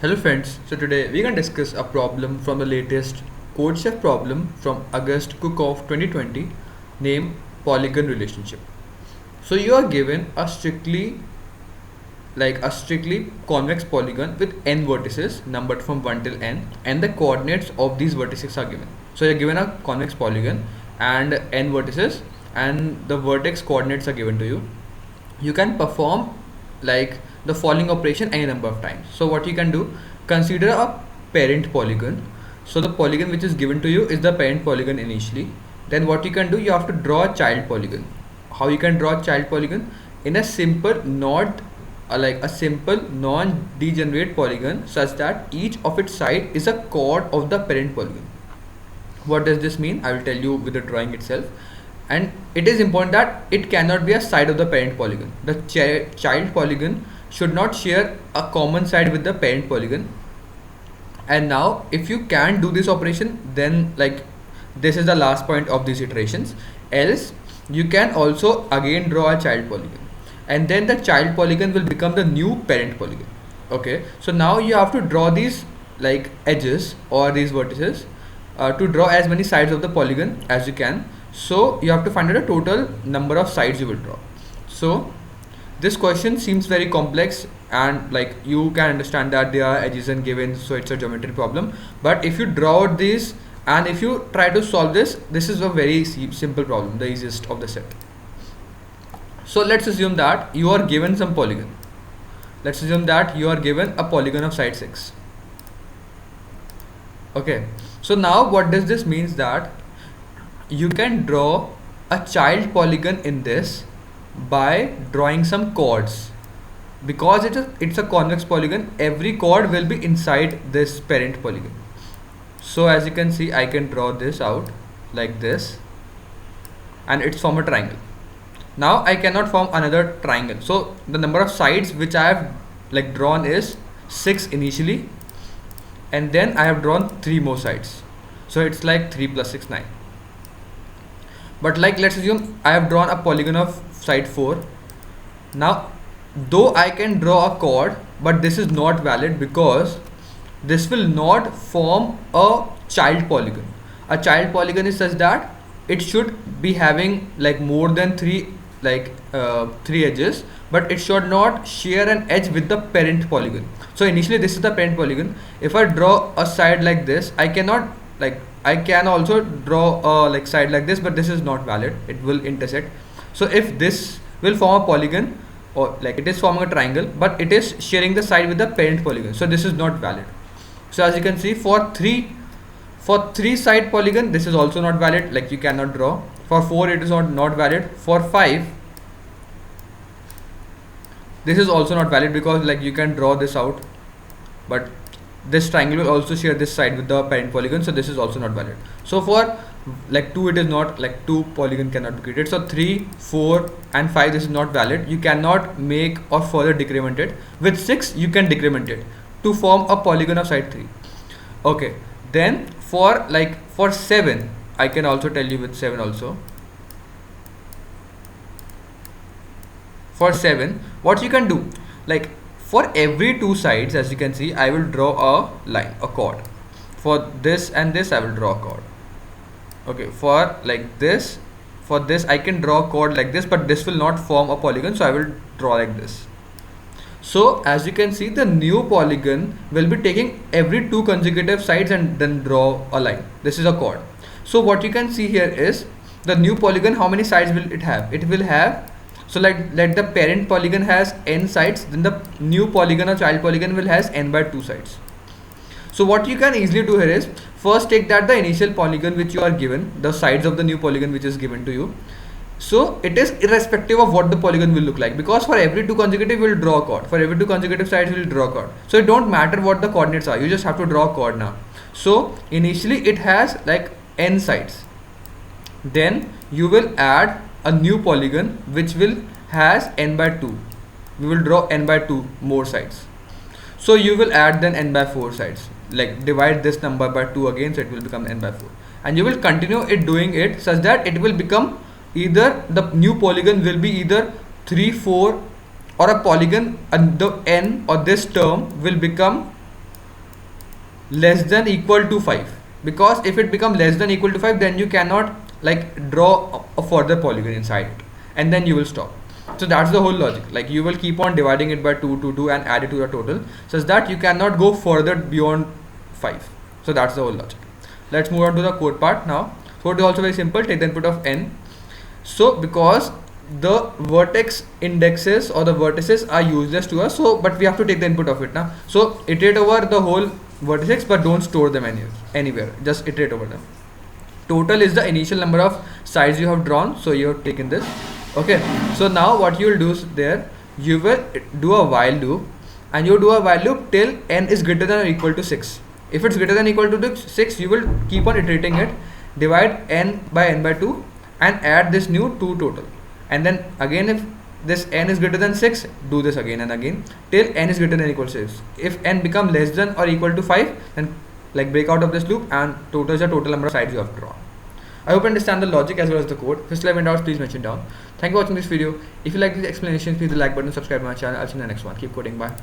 Hello friends, so today we can discuss a problem from the latest CodeChef problem from August Cook of 2020 named polygon relationship. So you are given a strictly convex polygon with n vertices numbered from 1 till n, and the coordinates of these vertices are given. So you're given a convex polygon and n vertices, and the vertex coordinates are given to you. You can perform like the following operation any number of times. So what you can do, consider a parent polygon. So the polygon which is given to you is the parent polygon initially. Then what you can do, you have to draw a child polygon. How you can draw a child polygon? In a simple not like a simple non-degenerate polygon such that each of its side is a chord of the parent polygon. What does this mean? I will tell you with the drawing itself. And it is important that it cannot be a side of the parent polygon. The child polygon should not share a common side with the parent polygon. And now if you can't do this operation, then like this is the last point of these iterations. Else you can also again draw a child polygon, and then the child polygon will become the new parent polygon. Okay, so now you have to draw these like edges or these vertices to draw as many sides of the polygon as you can. So you have to find out a total number of sides you will draw. So this question seems very complex, and like you can understand that there are edges and given, so it's a geometry problem. But if you draw out these and if you try to solve this is a very simple problem, the easiest of the set. So let's assume that you are given some polygon. Let's assume that you are given a polygon of side 6. Okay, so now what does this means that you can draw a child polygon in this by drawing some chords. Because it's a convex polygon, every chord will be inside this parent polygon. So as you can see, I can draw this out like this, and it's form a triangle. Now I cannot form another triangle, so the number of sides which I have like drawn is 6 initially, and then I have drawn 3 more sides, so it's like 3 plus 6 9. But like let's assume I have drawn a polygon of side 4. Now though I can draw a chord, but this is not valid because this will not form a child polygon. A child polygon is such that it should be having like more than 3 edges, but it should not share an edge with the parent polygon. So initially this is the parent polygon. If I draw a side like this, I cannot I can also draw a like side like this, but this is not valid, it will intersect. So if this will form a polygon, or like it is forming a triangle but it is sharing the side with the parent polygon, so this is not valid. So as you can see, for 3 side polygon this is also not valid, like you cannot draw. For 4 it is not valid. For 5 this is also not valid because like you can draw this out, but this triangle will also share this side with the parent polygon, so this is also not valid. So for like 2 it is not, like 2 polygon cannot be created. So 3, 4 and 5 this is not valid. You cannot make or further decrement it. With 6 you can decrement it to form a polygon of side 3. Okay, then for 7 I can also tell you with 7 also. For 7 what you can do, like for every 2 sides, as you can see, I will draw a line, a chord. For this and this I will draw a chord. Okay, for like this, for this I can draw a chord like this, but this will not form a polygon, so I will draw like this. So as you can see, the new polygon will be taking every 2 consecutive sides and then draw a line. This is a chord. So what you can see here is the new polygon, how many sides will it have? It will have, so like let the parent polygon has n sides, then the new polygon or child polygon will has n by 2 sides. So what you can easily do here is, first take that the initial polygon which you are given, the sides of the new polygon which is given to you. So it is irrespective of what the polygon will look like, because for every 2 consecutive we will draw a chord, for every 2 consecutive sides we will draw a chord. So it don't matter what the coordinates are, you just have to draw a chord now. So initially it has like n sides, then you will add a new polygon which will has n by 2. We will draw n by 2 more sides. So you will add then n by 4 sides, like divide this number by 2 again, so it will become n by 4, and you will continue it doing it such that it will become either the new polygon will be either 3, 4, or a polygon, and the n or this term will become less than equal to 5, because if it become less than equal to 5, then you cannot like draw a further polygon inside it, and then you will stop. So that's the whole logic. Like you will keep on dividing it by 2 and add it to your total, such that you cannot go further beyond 5. So that's the whole logic. Let's move on to the code part now. So it is also very simple. Take the input of n. So because the vertex indexes or the vertices are useless to us, so but we have to take the input of it now. So iterate over the whole vertex, but don't store them anywhere. Just iterate over them. Total is the initial number of sides you have drawn, so you have taken this. Okay, so now what you will do is there, you will do a while loop, and you do a while loop till n is greater than or equal to 6. If it's greater than or equal to 6, you will keep on iterating it, divide n by 2 and add this new 2 total, and then again if this n is greater than 6, do this again and again till n is greater than or equal to 6. If n become less than or equal to 5, then like break out of this loop and total is the total number of sides you have drawn. I hope you understand the logic as well as the code. If you still have any doubts, please mention down. Thank you for watching this video. If you like these explanations, please hit the like button, subscribe to my channel. I'll see you in the next one. Keep coding. Bye.